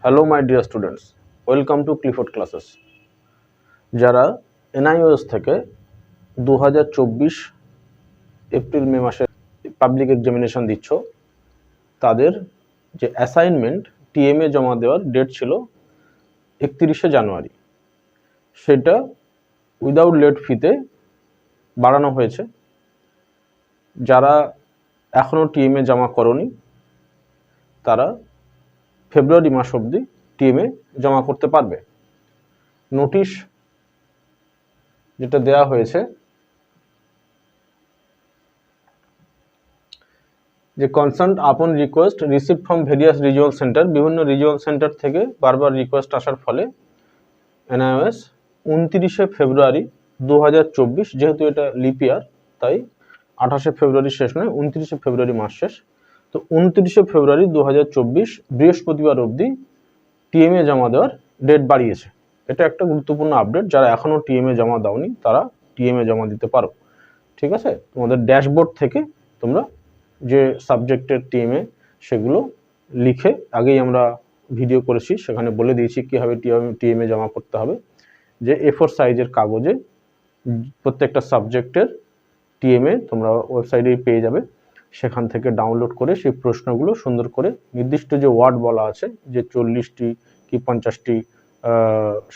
Hello my dear students, welcome to Clifford classes. যারা NIOS থেকে 2024 April May মাসে public examination দিচ্ছ, তাদের যে অ্যাসাইনমেন্ট টিএমএ জমা দেওয়ার ডেট ছিল 31শে জানুয়ারি, সেটা উইদাউট লেট ফিতে বাড়ানো হয়েছে। যারা এখনও টিএমএ জমা করনি তারা ফেব্রুয়ারি মাস অবধি টিএমএ জমা করতে পারবে। নোটিশ যেটা দেওয়া হয়েছে যে কনসার্ন আপন request receive from various regional centre, বিভিন্ন রিজিওনাল সেন্টার থেকে বারবার রিকোয়েস্ট আসার ফলে এনআইওএস 29শে ফেব্রুয়ারি 2024, যেহেতু এটা লিপ ইয়ার তাই 28শে ফেব্রুয়ারি শেষ নয়, 29শে ফেব্রুয়ারি মাস শেষ, তো 29শে ফেব্রুয়ারি 2024 বৃহস্পতিবার অবধি টিএমএ জমা দেওয়ার ডেট বাড়িয়েছে। এটা একটা গুরুত্বপূর্ণ আপডেট। যারা এখনও টিএমএ জমা দাওনি তারা টিএমএ জমা দিতে পারো। ঠিক আছে, তোমাদের ড্যাশবোর্ড থেকে তোমরা যে সাবজেক্টের টিএমএ সেগুলো লিখে, আগেই আমরা ভিডিও করেছি, সেখানে বলে দিয়েছি কীভাবে টিএমএ জমা করতে হবে। যে A4 সাইজের কাগজে প্রত্যেকটা সাবজেক্টের টিএমএ তোমরা ওয়েবসাইটেই পেয়ে যাবে। সেখান থেকে ডাউনলোড করে সেই প্রশ্নগুলো সুন্দর করে নির্দিষ্ট যে ওয়ার্ড বলা আছে, যে 40টি কি 50টি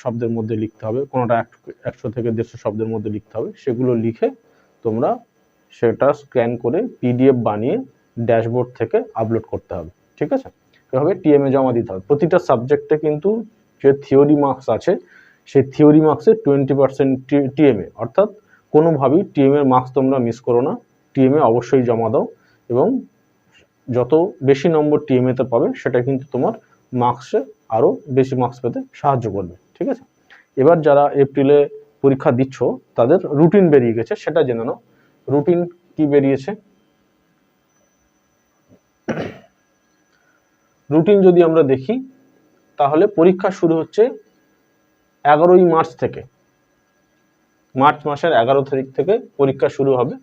শব্দের মধ্যে লিখতে হবে, কোনোটা 100 থেকে 150 শব্দের মধ্যে লিখতে হবে, সেগুলো লিখে তোমরা সেটা স্ক্যান করে পিডিএফ বানিয়ে ড্যাশবোর্ড থেকে আপলোড করতে হবে। ঠিক আছে, এভাবে টিএমএ জমা দিতে হবে। প্রতিটা সাবজেক্টে কিন্তু যে থিওরি মার্কস আছে সেই থিওরি মার্কসে 20% টিএমএ, অর্থাৎ কোনোভাবেই টিএমএর মার্কস তোমরা মিস করো না। টিএমএ অবশ্যই জমা দাও এবং যত বেশি নম্বর টিএমএতে পাবে সেটা কিন্তু তোমার মার্কসে আরও বেশি মার্কস পেতে সাহায্য করবে। ঠিক আছে, এবার যারা এপ্রিলে পরীক্ষা দিচ্ছ তাদের রুটিন বেরিয়ে গেছে, সেটা জেনে নাও। রুটিন কি বেরিয়েছে? রুটিন যদি আমরা দেখি তাহলে পরীক্ষা শুরু হচ্ছে 11ই মার্চ থেকে। মার্চ মাসের 11 তারিখ থেকে পরীক্ষা শুরু হবে।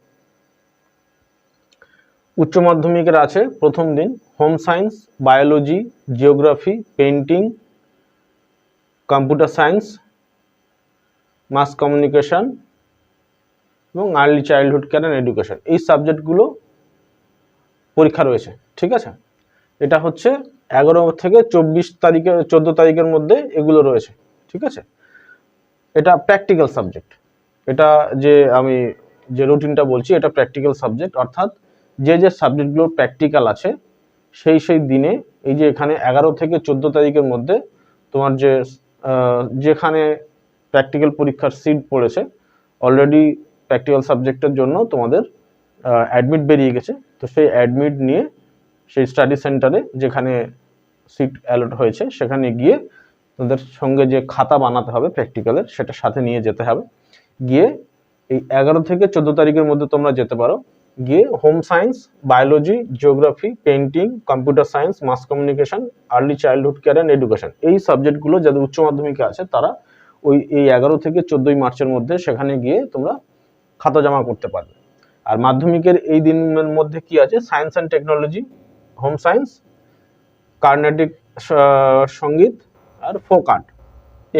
উচ্চ মাধ্যমিকের আছে প্রথম দিন home science, biology, geography, painting, computer science, mass communication এবং early childhood care and education, এই সাবজেক্টগুলো পরীক্ষা রয়েছে। ঠিক আছে, এটা হচ্ছে 11 থেকে 14 তারিখের মধ্যে এগুলো রয়েছে। ঠিক আছে, এটা প্র্যাকটিক্যাল সাবজেক্ট। এটা যে আমি যে রুটিনটা বলছি এটা প্র্যাকটিক্যাল সাবজেক্ট, অর্থাৎ যে যে সাবজেক্টগুলো প্র্যাকটিক্যাল আছে সেই দিনে, এই যে এখানে 11 থেকে 14 তারিখের মধ্যে তোমার যে যেখানে প্র্যাকটিক্যাল পরীক্ষার সিট পড়েছে, অলরেডি প্র্যাকটিক্যাল সাবজেক্টের জন্য তোমাদের অ্যাডমিট বেরিয়ে গেছে। তো সেই অ্যাডমিট নিয়ে সেই স্টাডি সেন্টারে যেখানে সিট অ্যালট হয়েছে সেখানে গিয়ে তোমাদের সঙ্গে যে খাতা বানাতে হবে প্র্যাকটিক্যালের, সেটা সাথে নিয়ে যেতে হবে। গিয়ে এই 11 থেকে 14 তারিখের মধ্যে তোমরা যেতে পারো। গিয়ে home science, biology, geography, painting, computer science, mass communication, early childhood care and education, এই সাবজেক্টগুলো যাদের উচ্চ মাধ্যমিকে আছে তারা এই 11 থেকে 14 মার্চের মধ্যে সেখানে গিয়ে তোমরা খাতা জমা করতে পারবে। আর মাধ্যমিকের এই দিনের মধ্যে কি আছে? Science and technology, home science, Carnatic সঙ্গীত আর ফোক আর্ট,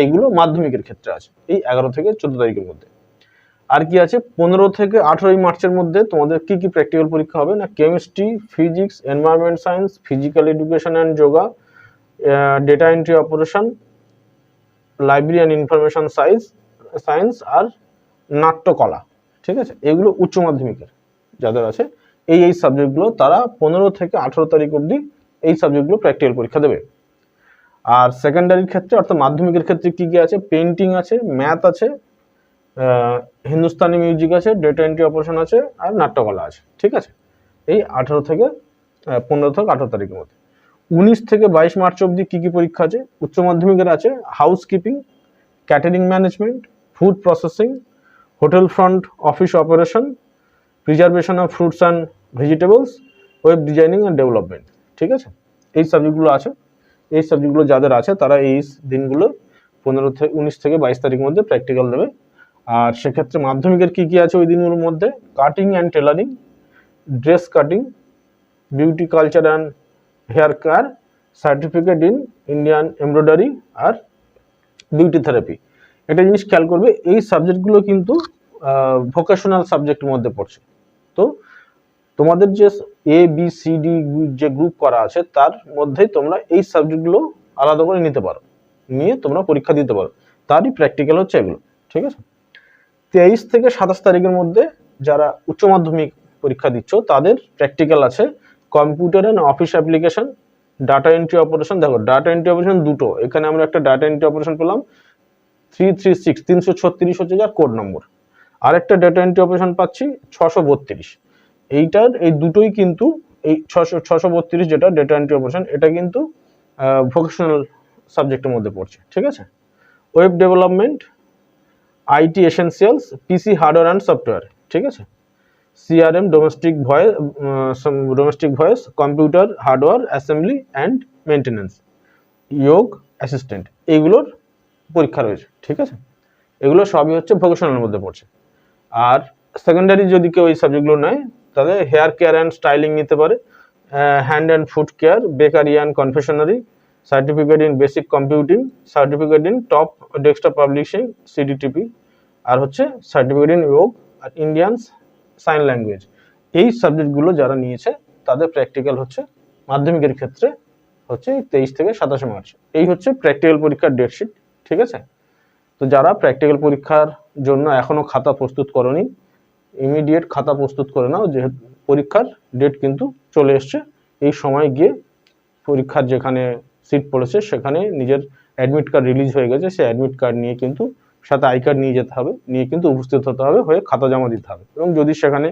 এইগুলো মাধ্যমিকের ক্ষেত্রে আছে এই 11 থেকে 14 তারিখের মধ্যে। আর কি আছে? 15 থেকে 18 মার্চের মধ্যে তোমাদের কি কি প্র্যাকটিক্যাল পরীক্ষা হবে না, chemistry, physics, environment science, physical education and yoga, data entry operation, library and information science আর নাট্যকলা। ঠিক আছে, এগুলো উচ্চ মাধ্যমিকের যাদের আছে এই সাবজেক্টগুলো তারা 15 থেকে 18 তারিখ অবধি এই সাবজেক্টগুলো প্র্যাকটিক্যাল পরীক্ষা দেবে। আর সেকেন্ডারির ক্ষেত্রে অর্থাৎ মাধ্যমিকের ক্ষেত্রে কি কি আছে? পেইন্টিং আছে, ম্যাথ আছে, হিন্দুস্তানি মিউজিক আছে, ডেটা এন্ট্রি অপারেশন আছে আর নাট্যকলা আছে। ঠিক আছে, এই 15 থেকে 18 তারিখের মধ্যে। 19 থেকে 22 মার্চ অবধি কি কি পরীক্ষা আছে? উচ্চ মাধ্যমিকের আছে house keeping, catering management, food processing, hotel front office operation, preservation of fruits and vegetables, web designing and development. ঠিক আছে, এই সাবজেক্টগুলো আছে। এই সাবজেক্টগুলো যাদের আছে তারা এই দিনগুলো 19 থেকে 22 তারিখের মধ্যে প্র্যাকটিক্যাল দেবে। আর সেক্ষেত্রে মাধ্যমিকের কি কি আছে ওই দিনগুলোর মধ্যে? Cutting and tailoring, dress cutting, beauty culture and hair care, certificate in Indian embroidery আর বিউটি থেরাপি। একটা জিনিস খেয়াল করবে, এই সাবজেক্টগুলো কিন্তু ভোকেশনাল সাবজেক্টের মধ্যে পড়ছে। তো তোমাদের যে ABCD যে গ্রুপ করা আছে তার মধ্যেই তোমরা এই সাবজেক্টগুলো আলাদা করে নিতে পারো, নিয়ে তোমরা পরীক্ষা দিতে পারো। তারই প্র্যাকটিক্যাল হচ্ছে এগুলো, ঠিক আছে। 23 থেকে 27 তারিখের মধ্যে যারা উচ্চ মাধ্যমিক পরীক্ষা দিচ্ছ তাদের প্র্যাকটিক্যাল আছে computer and office application, data entry operation. দেখো ডাটা এন্ট্রি অপারেশন দুটো, এখানে আমরা একটা ডাটা এন্ট্রি অপারেশন পেলাম 336 হচ্ছে যার কোড নম্বর, আর একটা ডাটা এন্ট্রি অপারেশন পাচ্ছি 632। এইটার এই দুটোই কিন্তু এই 632 যেটা ডেটা এন্ট্রি অপারেশন, এটা কিন্তু ভোকেশনাল সাবজেক্টের মধ্যে পড়ছে, ঠিক আছে। Web development, IT essentials, PC hardware and software, ঠিক আছে। CRM, domestic voice, computer hardware assembly and maintenance, যোগ অ্যাসিস্ট্যান্ট, এইগুলোর পরীক্ষা রয়েছে, ঠিক আছে। এগুলো সবই হচ্ছে ভোকেশনালের মধ্যে পড়ছে। আর সেকেন্ডারি যদি কেউ এই সাবজেক্টগুলো নেয় তাহলে হেয়ার কেয়ার অ্যান্ড স্টাইলিং নিতে পারে, hand and food care, bakery and confectionery, certificate in basic computing, certificate in top desktop publishing CDTP, আর হচ্ছে সার্টিফিকেট ইন যোগ আর ইন্ডিয়ান সাইন ল্যাঙ্গুয়েজ। এই সাবজেক্টগুলো যারা নিয়েছে তাদের প্র্যাকটিক্যাল হচ্ছে মাধ্যমিকের ক্ষেত্রে হচ্ছে 23 থেকে 27 মার্চ। এই হচ্ছে প্র্যাকটিক্যাল পরীক্ষার ডেটশিট, ঠিক আছে। তো যারা প্র্যাকটিক্যাল পরীক্ষার জন্য এখনো খাতা প্রস্তুত করনি, ইমিডিয়েট খাতা প্রস্তুত করে নাও, যেহেতু পরীক্ষার ডেট কিন্তু চলে এসছে। এই সময় গিয়ে পরীক্ষার যেখানে সিট পড়েছে সেখানে নিজের অ্যাডমিট কার্ড রিলিজ হয়ে গেছে, সেই অ্যাডমিট কার্ড নিয়ে কিন্তু সাথে আই কার্ড নিয়ে যেতে হবে, নিয়ে কিন্তু উপস্থিত হতে হবে, হয়ে খাতা জমা দিতে হবে। এবং যদি সেখানে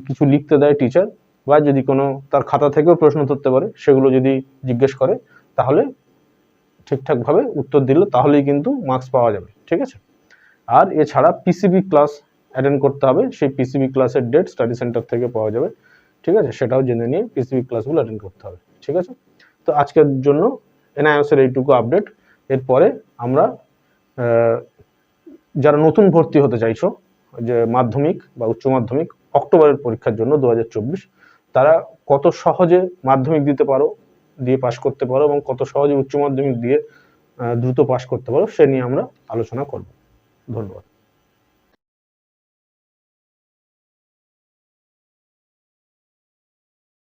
কিছু লিখতে দেয় টিচার, বা যদি কোনো তার খাতা থেকেও প্রশ্ন ধরতে পারে, সেগুলো যদি জিজ্ঞেস করে তাহলে ঠিকঠাকভাবে উত্তর দিলে তাহলেই কিন্তু মার্কস পাওয়া যাবে, ঠিক আছে। আর এছাড়া PCB ক্লাস অ্যাটেন্ড করতে হবে, সেই PCB ক্লাসের ডেট স্টাডি সেন্টার থেকে পাওয়া যাবে, ঠিক আছে। সেটাও জেনে নিয়ে PCB ক্লাসগুলো অ্যাটেন্ড করতে হবে, ঠিক আছে। তো আজকের জন্য NIOS-এর এইটুকু আপডেট। এরপরে আমরা যারা নতুন ভর্তি হতে চাইছো, যে মাধ্যমিক বা উচ্চ মাধ্যমিক অক্টোবরের পরীক্ষার জন্য 2024, তারা কত সহজে মাধ্যমিক দিতে পারো, দিয়ে পাশ করতে পারো, এবং কত সহজে উচ্চ মাধ্যমিক দিয়ে দ্রুত পাশ করতে পারো, সে নিয়ে আমরা আলোচনা করব। ধন্যবাদ।